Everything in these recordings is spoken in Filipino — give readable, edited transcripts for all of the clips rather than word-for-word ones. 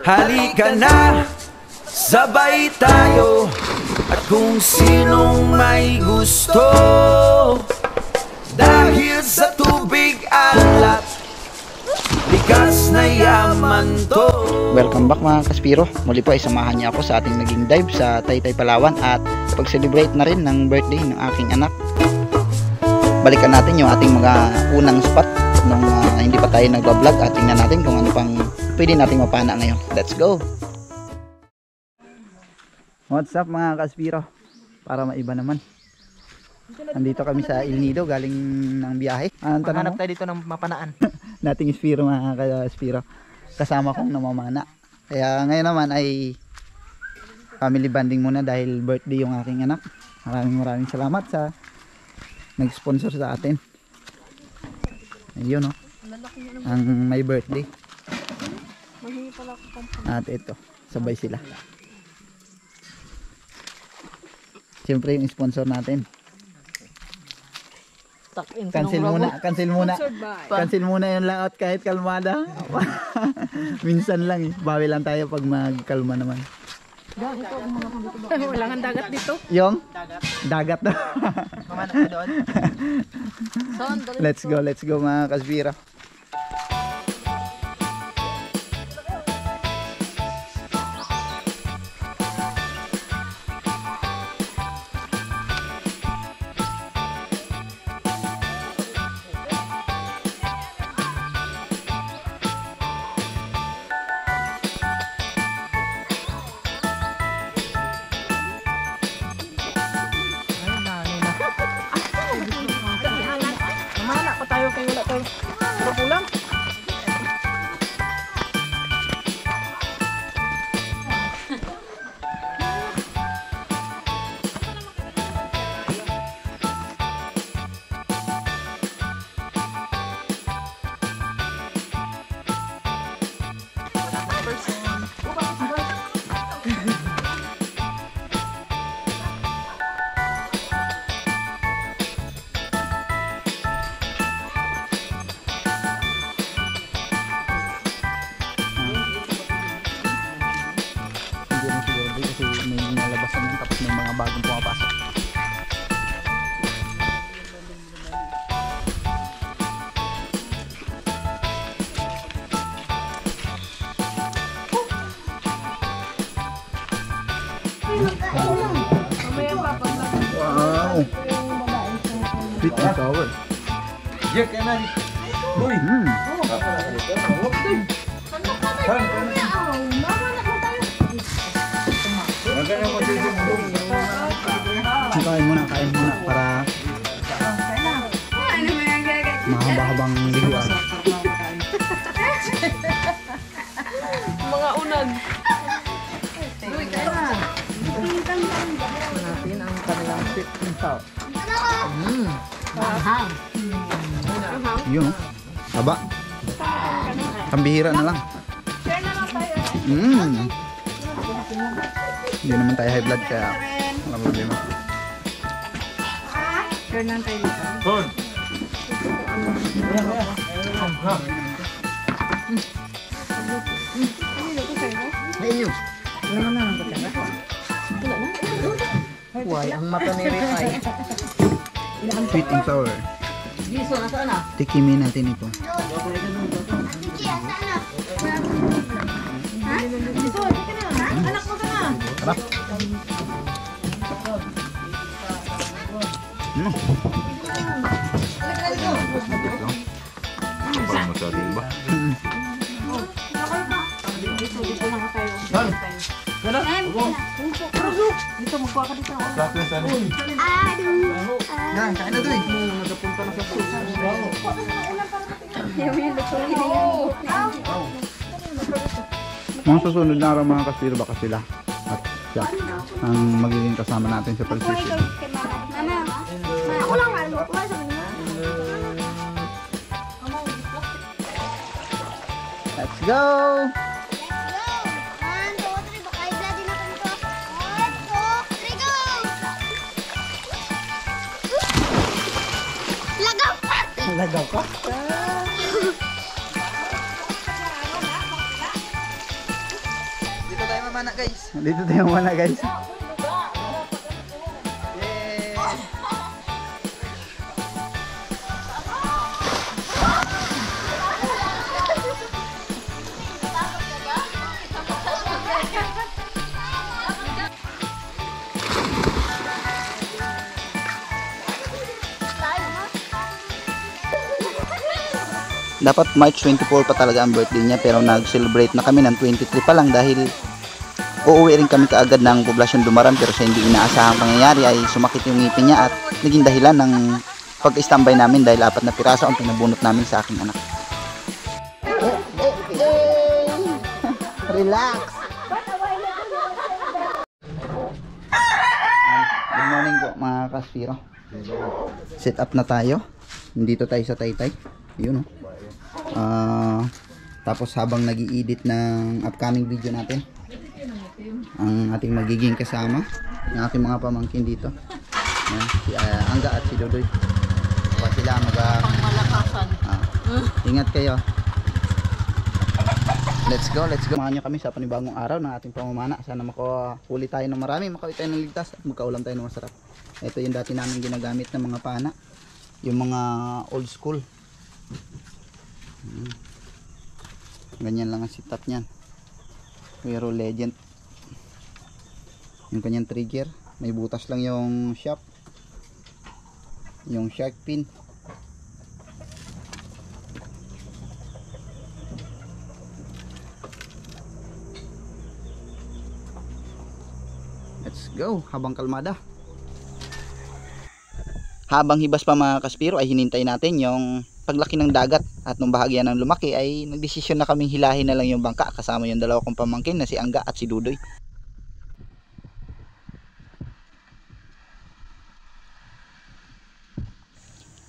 Halika na, sabay tayo. At kung sinong may gusto, dahil sa tubig alat, likas na yaman to. Welcome back mga Kaspiro. Muli po ay samahan niya ako sa ating naging dive sa Taytay, Palawan at pag-celebrate na rin ng birthday ng aking anak. Balikan natin yung ating mga unang spot nung hindi pa tayo nag-vlog at tingnan natin kung ano pang pwede nating mapana ngayon. Let's go! What's up mga Kaspiro? Para maiba naman. Nandito kami sa El Nido galing ng biyahe. Maghanap tayo dito ng mapanaan. Nating Spiro mga Kaspiro. Kasama kong namamana. Kaya ngayon naman ay family bonding muna dahil birthday yung aking anak. Maraming salamat sa nag-sponsor sa atin. Ayun, no? Ang may birthday. At ito, sabay sila. Siyempre yung sponsor natin. Cancel muna yung layout kahit kalmada. Minsan lang eh. Bawi lang tayo pag magkalma naman. Wala kang dagat dito. Yung? Dagat na. Mamanap ka doon. Let's go mga Kaspiro. Bagong pumapasok. Wow! Sweet and sour. Diyan ka na. Uy! Kain muna para mahaba-habang liguan. Mga unag. Natin ang kanilang sweet and sour. Yun, haba. Pambihira na lang. Hindi naman tayo high blood kaya wala problema. Turn lang tayo dito. Turn! Ayun. Why, ang mata ni Rick ay. Sweet and sour. Tikimin natin ito. Sarap. Parang masyadong ba? Dito, magkuha ka dito. Yan, kain na doon eh. Nagapunta na sa puso. Mga susunod na araw mga Kaspiro baka sila at siya ang magiging kasama natin sa pag-fishing. Ako lang ano, wala sa kanila. Let's go! Lagaw ka? mana guys. Dito tayo muna guys. Dapat March 24 pa talaga ang birthday niya, pero nag-celebrate na kami ng 23 pa lang dahil uuwi rin kami kaagad ng poblasyon Dumaran, pero sa hindi inaasahang pangyayari ay sumakit yung ngipin niya at naging dahilan ng pag-standby namin dahil 4 na piraso ang pinabunot namin sa aking anak. Relax! Good morning po mga kaspiro. Set up na tayo. Nandito tayo sa Taytay. Yun tapos habang nag-i-edit ng upcoming video natin, ang ating magiging kasama, yung aking mga pamangkin dito, yan, si Angga at si Dudoy. Pa sila Pangmalakasan. Ingat kayo. Let's go. Samahan nyo kami sa panibagong araw ng ating pamamana. Sana makahuli tayo ng marami, makawit tayo ng ligtas at magkaulam tayo ng masarap. Ito yung dati namin ginagamit ng mga pana, yung mga old school. Ganyan lang ang setup niyan, pero legend. Yung kanyang trigger, may butas lang yung shaft, yung shark pin. Let's go habang kalmada. Habang hibas pa mga kaspiro ay hinintay natin yung paglaki ng dagat, at nung bahagya ng lumaki ay nagdesisyon na kaming hilahin na lang yung bangka kasama yung dalawa kong pamangkin na si Angga at si Dudoy.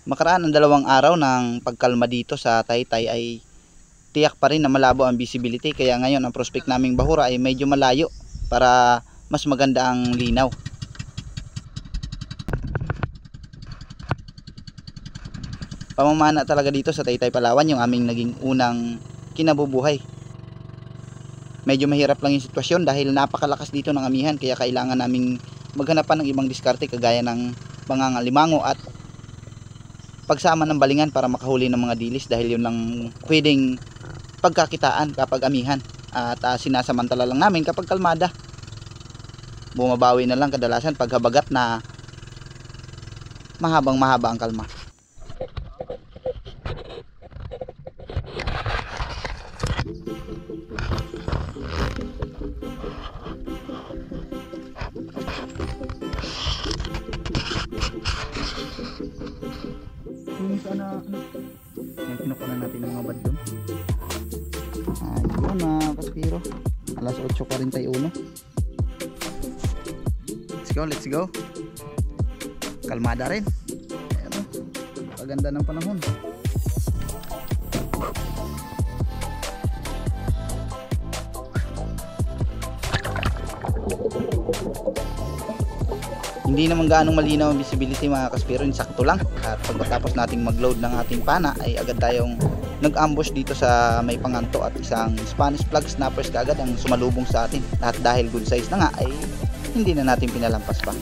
Makaraan ng 2 araw ng pagkalma dito sa Taytay ay tiyak pa rin na malabo ang visibility, kaya ngayon ang prospect naming bahura ay medyo malayo para mas maganda ang linaw. Pamamana talaga dito sa Taytay Palawan yung aming naging unang kinabubuhay. Medyo mahirap lang yung sitwasyon dahil napakalakas dito ng amihan, kaya kailangan naming maghanap pa ng ibang diskarte kagaya ng pangangalimango at pagsama ng balingan para makahuli ng mga dilis, dahil yun lang pwedeng pagkakitaan kapag amihan. At sinasamantala lang namin kapag kalmada. Bumabawi na lang kadalasan pag habagat na mahaba ang kalma. Yung kinukunan natin ng mga bad doon. Ayun mga kaspiro, alas 8:41. Let's go. Kalmada rin. Ayun, paganda ng panahon. Hindi naman gaanong malinaw ang visibility mga kaspiro, insakto lang. At pagkatapos nating mag-load ng ating pana ay agad tayong nag-ambush dito sa may panganto at isang Spanish flag snappers kaagad ang sumalubong sa atin. At dahil good size na nga ay hindi na natin pinalampas pa.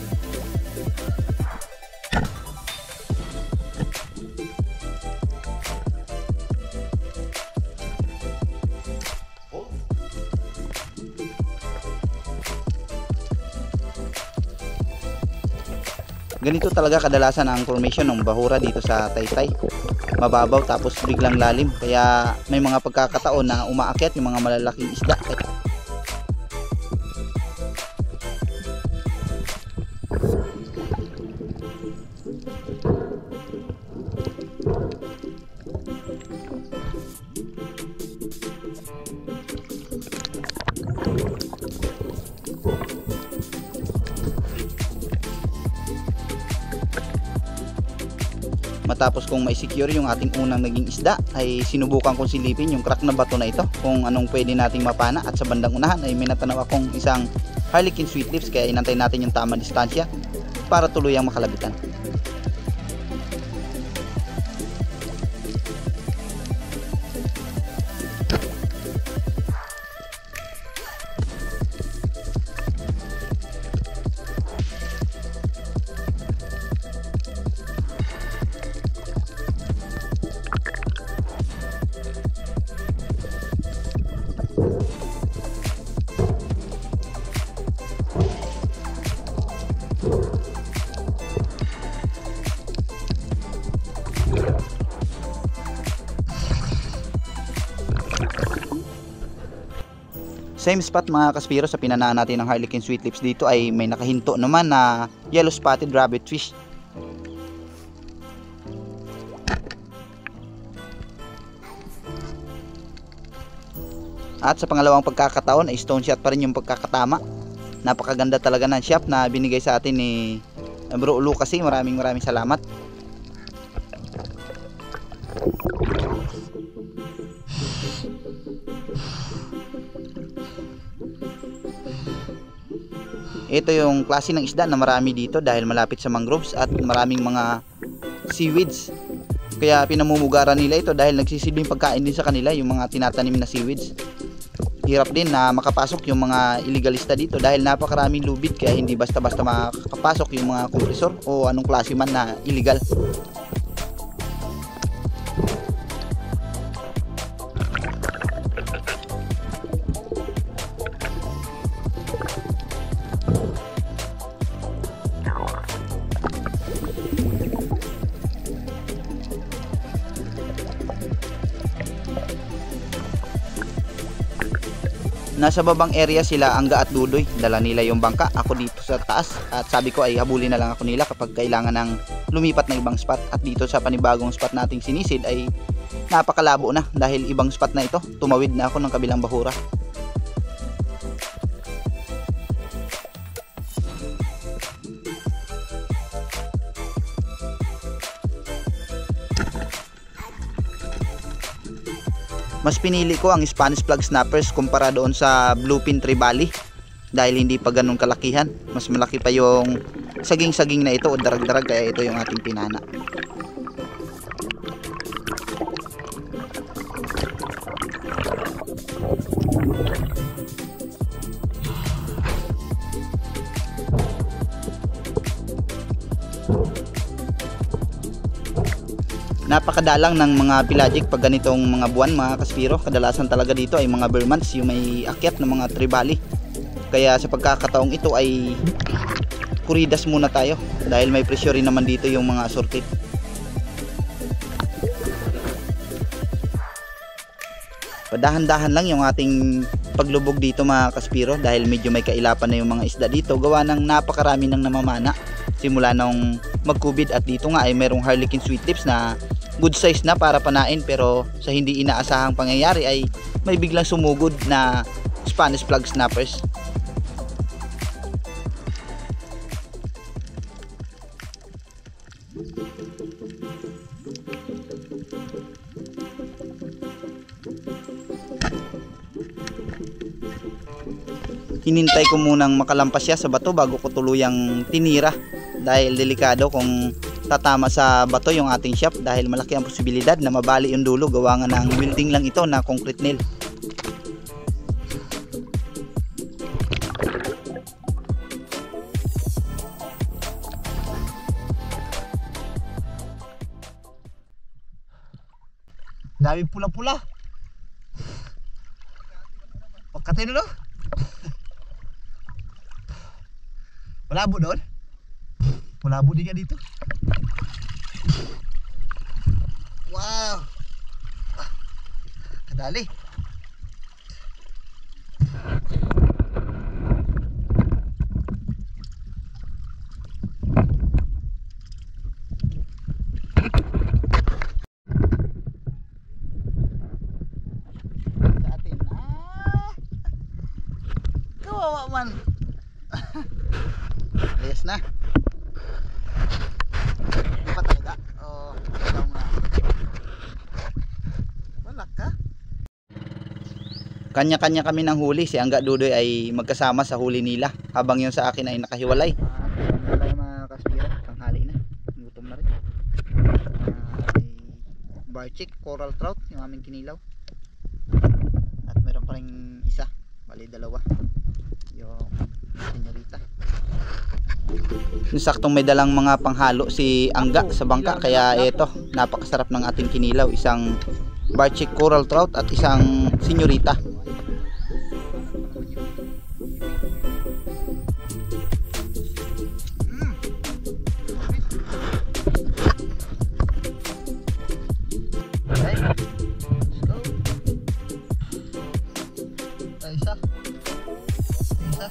Ganito talaga kadalasan ang formation ng bahura dito sa Taytay. Mababaw tapos biglang lalim. Kaya may mga pagkakataon na umaakyat yung mga malalaking isda. Matapos kong ma-secure yung ating unang naging isda ay sinubukan kong silipin yung crack na bato na ito kung anong pwede nating mapana, at sa bandang unahan ay may natanaw akong isang Harlequin sweet lips, kaya inantay natin yung tamang distansya para tuluyang makalabitan. Same spot mga kaspiro sa pinanaan natin ng Harlequin Sweet Lips. Dito ay may nakahinto naman na yellow spotted rabbit fish. At sa pangalawang pagkakataon ay stone shot pa rin yung pagkakatama. Napakaganda talaga ng shot na binigay sa atin ni Bro Lucas. Maraming salamat. Ito yung klase ng isda na marami dito dahil malapit sa mangroves at maraming mga seaweeds. Kaya pinamumugaran nila ito dahil nagsisilbing pagkain din sa kanila yung mga tinatanim na seaweeds. Hirap din na makapasok yung mga illegalista dito dahil napakaraming lubid, kaya hindi basta-basta makakapasok yung mga kompresor o anong klase man na illegal. Nasa babang area sila Angga at Dudoy, dala nila yung bangka, ako dito sa taas, at sabi ko ay habulin na lang ako nila kapag kailangan ng lumipat na ibang spot. At dito sa panibagong spot nating sinisid ay napakalabo na dahil ibang spot na ito, tumawid na ako ng kabilang bahura. Mas pinili ko ang Spanish flag snappers kumpara doon sa bluefin trevally dahil hindi pa ganun kalakihan. Mas malaki pa yung saging-saging na ito o darag-darag, kaya ito yung ating pinana. Napakadalang ng mga pelagic pag ganitong mga buwan mga kaspiro. Kadalasan talaga dito ay mga Burmans, yung may akyat ng mga trevally. Kaya sa pagkakataong ito ay kuridas muna tayo dahil may presyo rin naman dito yung mga assorted. Padahan-dahan lang yung ating paglubog dito mga kaspiro dahil medyo may kailapan na yung mga isda dito gawa ng napakarami ng namamana simula nung mag-COVID. At dito nga ay merong Harlequin Sweet Lips na good size na para panain, pero sa hindi inaasahang pangyayari ay may biglang sumugod na Spanish flag snappers. Hinintay ko munang makalampas siya sa bato bago ko tuluyang tinira dahil delikado kung tatama sa bato yung ating shop dahil malaki ang posibilidad na mabali yung dulo gawa nga ng welding lang ito na concrete nail. Dami pula-pula. Pagkatin no? Malabo doon? Malabo din ka dito. Wow! Kadali. Sa atin. Kawawa man. Ayos na. Hindi pa talaga. Oh, ikaw nga. Wala ka. Kanya-kanya kami ng huli. Si Angga Dudoy ay magkasama sa huli nila habang yung sa akin ay nakahiwalay. Wala mga kaspira. Tanghali na. Gutom na rin. Barchik, coral trout yung aming kinilaw. At meron pa rin isa. Bali dalawa. Yung senyorita. Saktong may dalang mga panghalo si Angga sa bangka, kaya ito napakasarap ng ating kinilaw, isang barchik coral trout at isang senyorita. Okay, let's go. Isa. ha.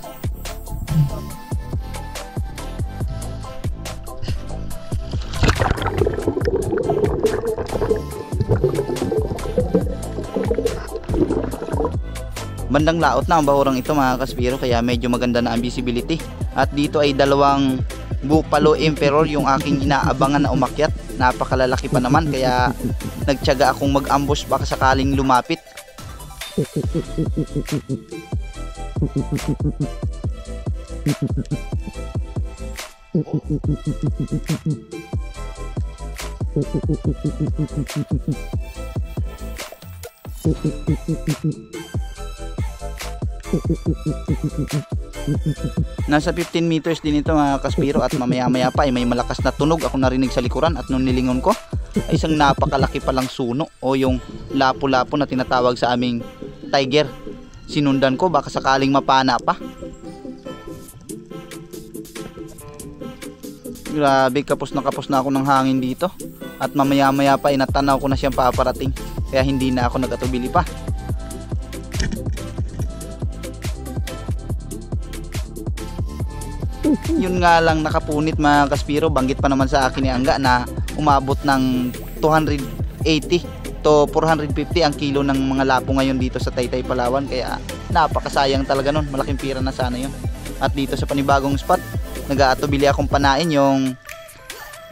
Bandang laot na ang bahurang ito mga kaspiro, kaya medyo maganda na ang visibility. At dito ay dalawang Buffalo Emperor yung aking inaabangan na umakyat. Napakalalaki pa naman, kaya nagtiyaga akong mag-ambush baka sakaling lumapit. Nasa 15 meters din ito mga kaspiro, at mamaya maya pa ay may malakas na tunog ako narinig sa likuran, at nung nilingon ko ay isang napakalaki palang suno o yung lapu-lapu na tinatawag sa aming tiger. Sinundan ko baka sakaling mapana pa. Grabe, kapos na ako ng hangin dito, at mamaya maya pa ay natanaw ko na siyang paparating, kaya hindi na ako nagatubili pa. Yun nga lang nakapunit mga kaspiro, banggit pa naman sa akin ni Angga na umabot ng 280 to 450 ang kilo ng mga lapo ngayon dito sa Taytay, Palawan, kaya napakasayang talaga nun. Malaking pira na sana yun. At dito sa panibagong spot, nag-aatubili akong panain yung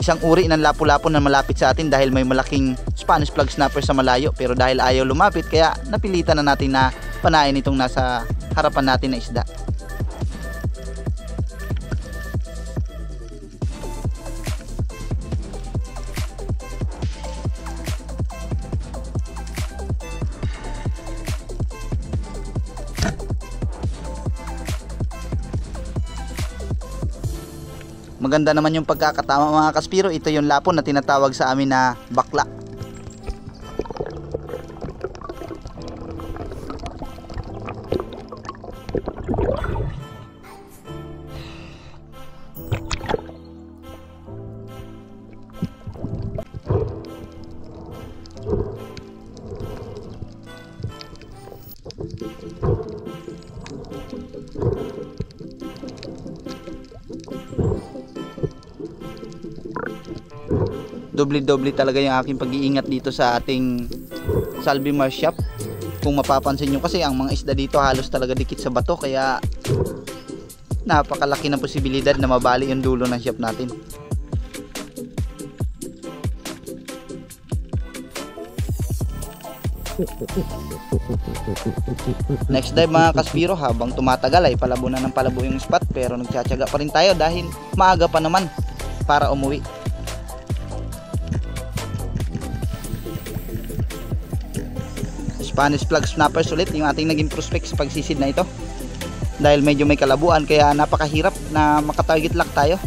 isang uri ng lapu-lapu na malapit sa atin dahil may malaking Spanish flag snapper sa malayo, pero dahil ayaw lumapit kaya napilitan na natin na panain itong nasa harapan natin na isda. Maganda naman yung pagkakatama mga kaspiro. Ito yung lapon na tinatawag sa amin na bakla. Doble-doble talaga yung aking pag-iingat dito sa ating Salvimar shop. Kung mapapansin nyo kasi ang mga isda dito halos talaga dikit sa bato, kaya napakalaki ng posibilidad na mabali yung dulo ng shop natin. Next dive mga kaspiro, habang tumatagal ay palabo na ng palabo yung spot, pero nagtsatsaga pa rin tayo dahil maaga pa naman para umuwi. Spanish flag snappers ulit yung ating naging prospect sa pagsisid na ito, dahil medyo may kalabuan kaya napakahirap na makatarget lock tayo.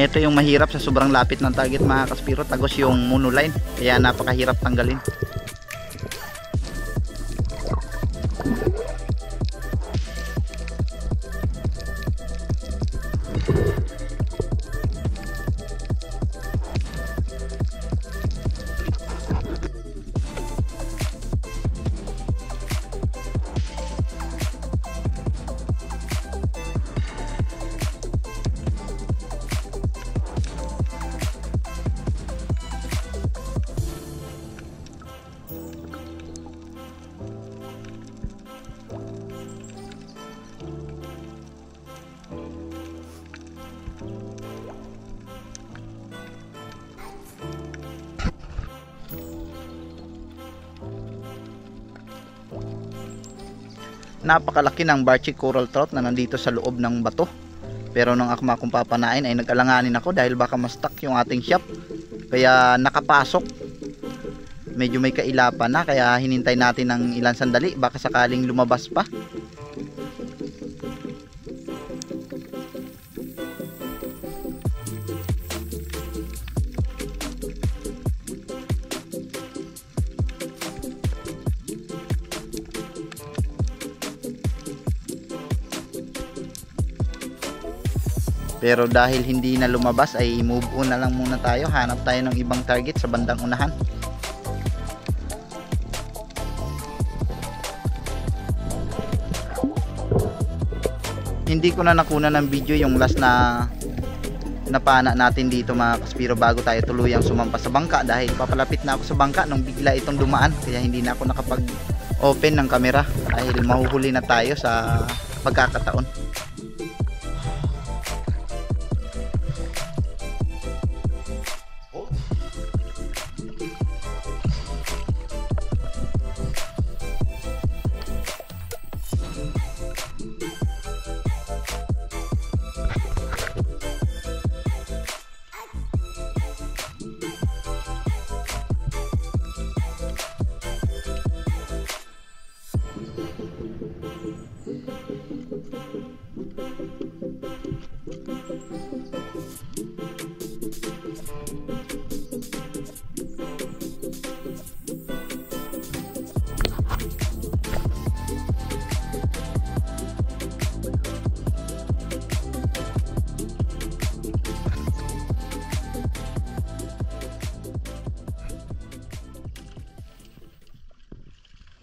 Ito yung mahirap sa sobrang lapit ng target mga kaspiro, tagos yung monoline, kaya napakahirap tanggalin. Napakalaki ng Barchi Coral Trout na nandito sa loob ng bato. Pero nung akma kong papanain ay nag-alanganin ako dahil baka ma-stuck yung ating shop. Kaya nakapasok. Medyo may kailapan na kaya hinintay natin ng ilang sandali. Baka sakaling lumabas pa. Pero dahil hindi na lumabas ay move on na lang muna tayo. Hanap tayo ng ibang target sa bandang unahan. Hindi ko na nakuna ng video yung last na napana natin dito mga kaspiro bago tayo tuluyang sumampas sa bangka. Dahil papalapit na ako sa bangka nung bigla itong dumaan. Kaya hindi na ako nakapag open ng camera dahil mahuhuli na tayo sa pagkakataon.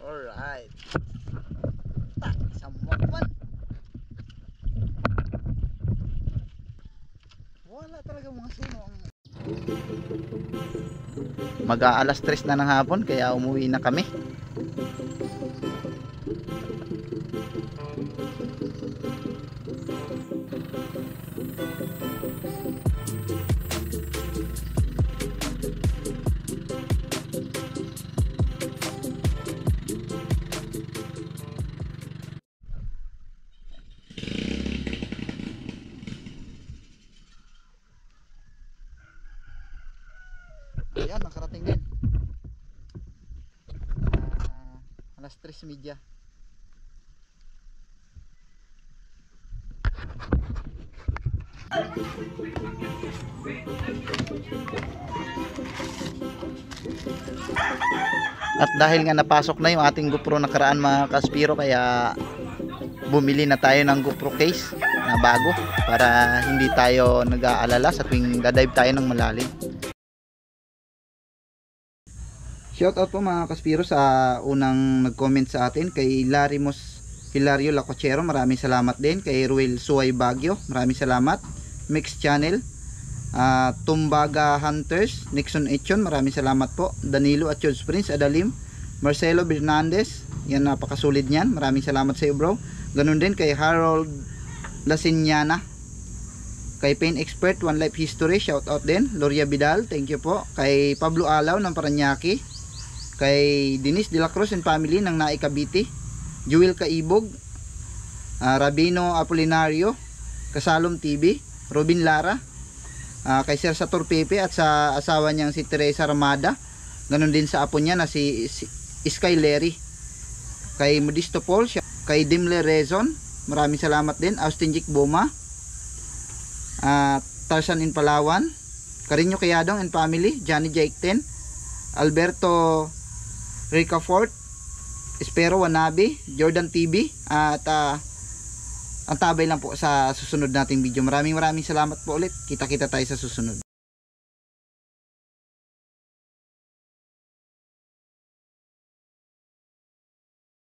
Alright. Somewhat man. Wala talaga mga sino. Mag-aalas 3 na ng hapon kaya umuwi na kami. Ayan, nakarating din. Alas 3:30. At dahil nga napasok na yung ating GoPro nakaraan mga kaspiro, kaya bumili na tayo ng GoPro case na bago para hindi tayo nag-aalala sa tuwing dadive tayo ng malalim. Shoutout po mga kaspiro sa unang nag-comment sa atin kay Hilario Lacochero, maraming salamat din. Kay Ruel Suay Baguio, maraming salamat. Mix Channel, Tumbaga Hunters, Nixon Echon, maraming salamat po. Danilo at George Prince Adalim, Marcelo Bernandez, yan napakasulid niyan, maraming salamat sa iyo bro. Ganun din kay Harold Lasinyana, kay Pain Expert One Life History, shoutout din. Loria Vidal, thank you po. Kay Pablo Alaw ng Paranaque, kay Denise De La Cruz and family ng Naik Cavite, Jewel Kaibog, Rabino Apolinario, Kasalom TV, Robin Lara, kay Sir Sator Pepe at sa asawa niyang si Teresa Ramada, ganun din sa apo niya na si Sky Larry, kay Modisto Paul, kay Dimle Rezon, maraming salamat din. Austin Jic Boma, Tarzan in Palawan, Carino Kayadong and family, Johnny Jaikten, Alberto Ricafort, Espero Wanabe, Jordan TV, at ang tabay lang po sa susunod nating video. Maraming salamat po ulit. Kita-kita tayo sa susunod.